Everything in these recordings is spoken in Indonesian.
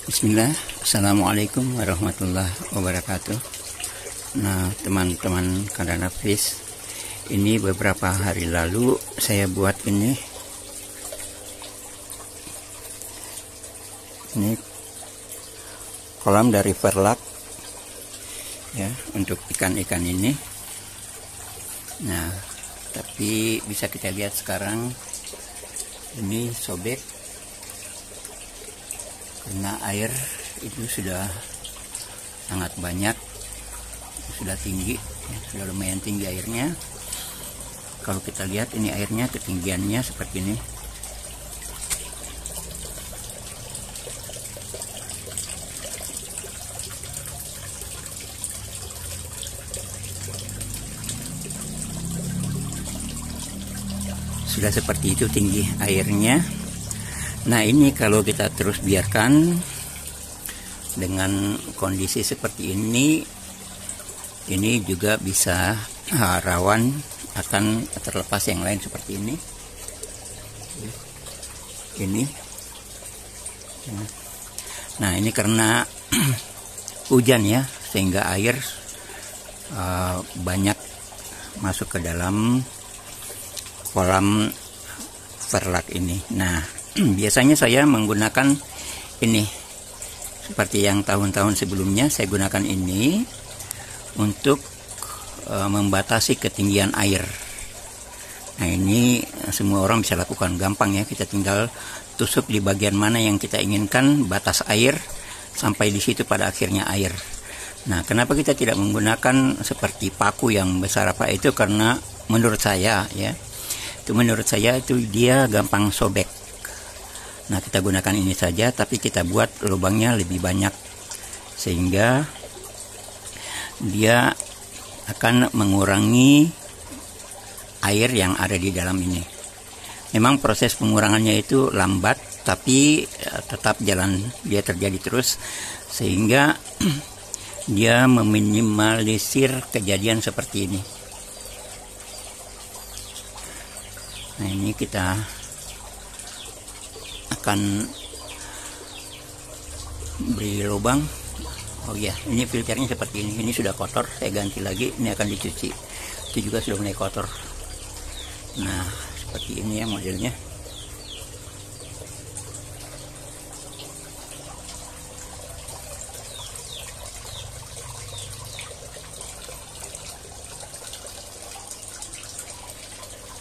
Bismillah, Assalamualaikum warahmatullahi wabarakatuh. Nah, teman-teman Kandana Fish, ini beberapa hari lalu saya buat ini kolam dari Verlak ya, untuk ikan-ikan ini. Nah, tapi bisa kita lihat sekarang ini sobek karena air itu sudah sangat banyak, sudah tinggi ya, sudah lumayan tinggi airnya. Kalau kita lihat ini airnya ketinggiannya seperti ini. Sudah seperti itu tinggi airnya. Nah, ini kalau kita terus biarkan dengan kondisi seperti ini juga bisa rawan akan terlepas yang lain seperti ini. Nah, ini karena hujan ya, sehingga air banyak masuk ke dalam kolam Verlak ini. Nah, biasanya saya menggunakan ini seperti yang tahun-tahun sebelumnya. Saya gunakan ini untuk membatasi ketinggian air. Nah, ini semua orang bisa lakukan, gampang ya. Kita tinggal tusuk di bagian mana yang kita inginkan batas air, sampai di situ pada akhirnya air. Nah, kenapa kita tidak menggunakan seperti paku yang besar apa itu? Karena menurut saya ya, itu dia gampang sobek. Nah, kita gunakan ini saja, tapi kita buat lubangnya lebih banyak sehingga dia akan mengurangi air yang ada di dalam ini. Memang proses pengurangannya itu lambat, tapi tetap jalan, dia terjadi terus sehingga dia meminimalisir kejadian seperti ini. Nah, ini kita akan beri lubang. Oh ya, ini filternya seperti ini. Ini sudah kotor, saya ganti lagi. Ini akan dicuci. Itu juga sudah mulai kotor. Nah, seperti ini ya modelnya.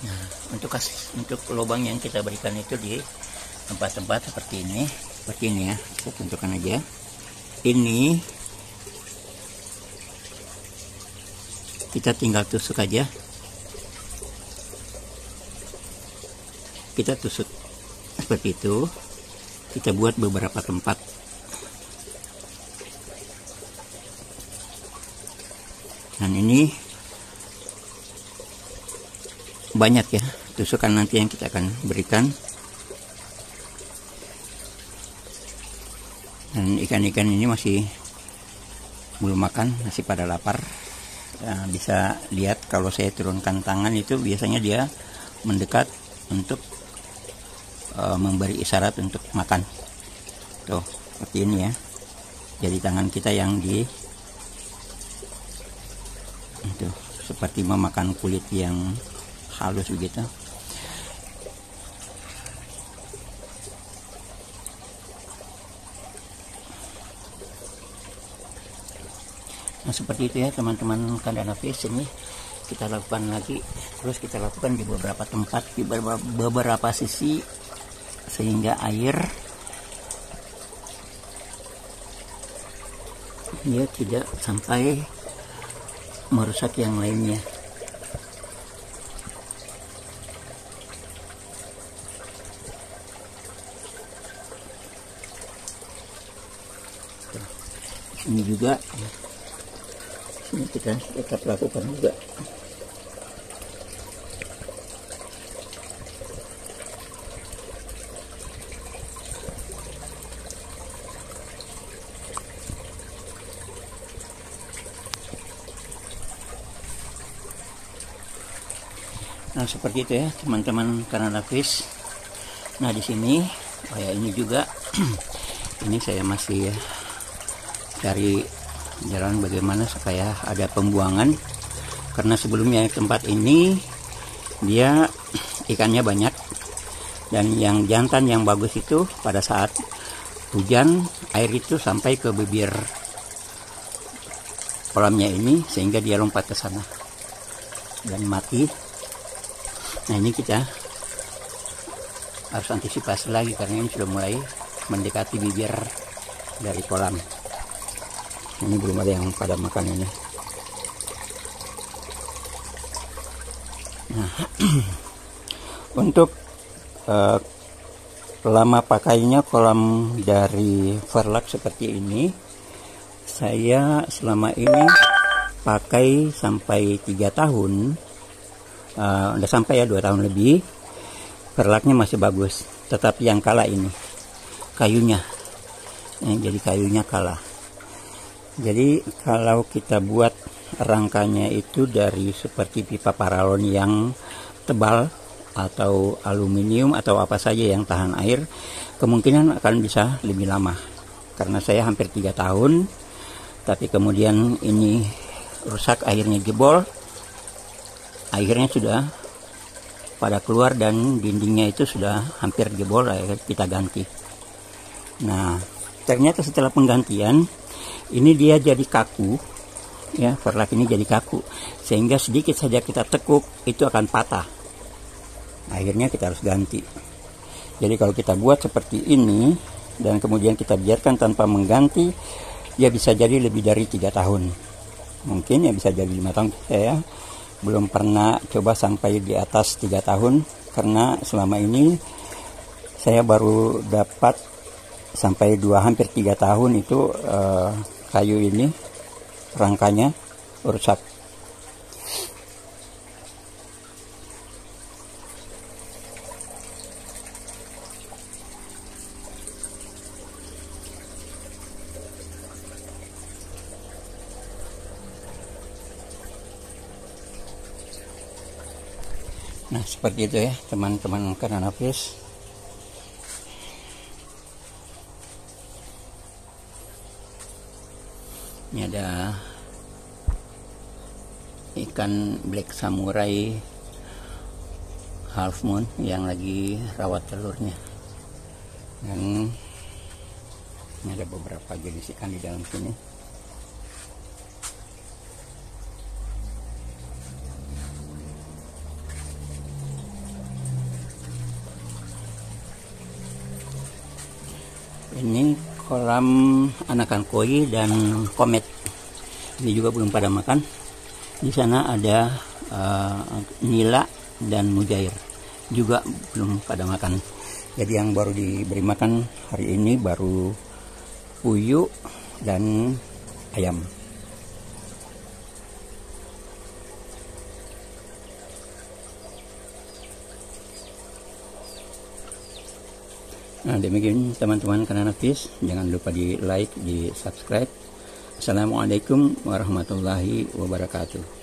Nah, untuk lubang yang kita berikan itu di tempat-tempat seperti ini ya. Kita tentukan aja. Ini kita tinggal tusuk aja. Kita tusuk seperti itu. Kita buat beberapa tempat. Dan ini banyak ya tusukan nanti yang kita akan berikan. Dan ikan-ikan ini masih belum makan, masih pada lapar. Nah, bisa lihat kalau saya turunkan tangan itu biasanya dia mendekat untuk memberi isyarat untuk makan. Tuh, seperti ini ya. Jadi tangan kita yang itu seperti memakan kulit yang halus begitu. Nah, seperti itu ya teman-teman Kandana Fish. Ini kita lakukan lagi, terus kita lakukan di beberapa tempat, di beberapa sisi, sehingga air dia tidak sampai merusak yang lainnya. Ini juga ini kita tetap lakukan juga. Nah, seperti itu ya teman-teman Kandana Fish. Nah, di sini oh ya, ini juga Ini saya masih cari jalan bagaimana supaya ada pembuangan, karena sebelumnya tempat ini dia ikannya banyak, dan yang jantan yang bagus itu pada saat hujan air itu sampai ke bibir kolamnya ini sehingga dia lompat ke sana dan mati. Nah, ini kita harus antisipasi lagi karena ini sudah mulai mendekati bibir dari kolam. Ini belum ada yang pada makan ini. Nah, untuk lama pakainya kolam dari Verlak seperti ini, saya selama ini pakai sampai 3 tahun. Udah sampai ya 2 tahun lebih. Verlaknya masih bagus, tetapi yang kalah ini kayunya. Jadi kayunya kalah. Jadi kalau kita buat rangkanya itu dari seperti pipa paralon yang tebal atau aluminium atau apa saja yang tahan air, kemungkinan akan bisa lebih lama. Karena saya hampir 3 tahun, tapi kemudian ini rusak, akhirnya jebol, akhirnya sudah pada keluar dan dindingnya itu sudah hampir jebol, akhirnya kita ganti. Nah, ternyata setelah penggantian ini dia jadi kaku, ya, Verlak ini jadi kaku, sehingga sedikit saja kita tekuk itu akan patah. Akhirnya kita harus ganti. Jadi kalau kita buat seperti ini dan kemudian kita biarkan tanpa mengganti, ya bisa jadi lebih dari 3 tahun. Mungkin ya bisa jadi 5 tahun. Saya belum pernah coba sampai di atas 3 tahun karena selama ini saya baru dapat sampai hampir 3 tahun itu kayu ini rangkanya rusak. Nah, seperti itu ya teman-teman Kanana Fish. Ini ada ikan black samurai half moon yang lagi rawat telurnya. Dan ini ada beberapa jenis ikan di dalam sini. Ini kolam anakan koi dan komet. Ini juga belum pada makan. Di sana ada nila dan mujair, juga belum pada makan. Jadi yang baru diberi makan hari ini baru puyuh dan ayam. Nah, demikian teman-teman Kanana Fish. Jangan lupa di like, di subscribe. Assalamualaikum warahmatullahi wabarakatuh.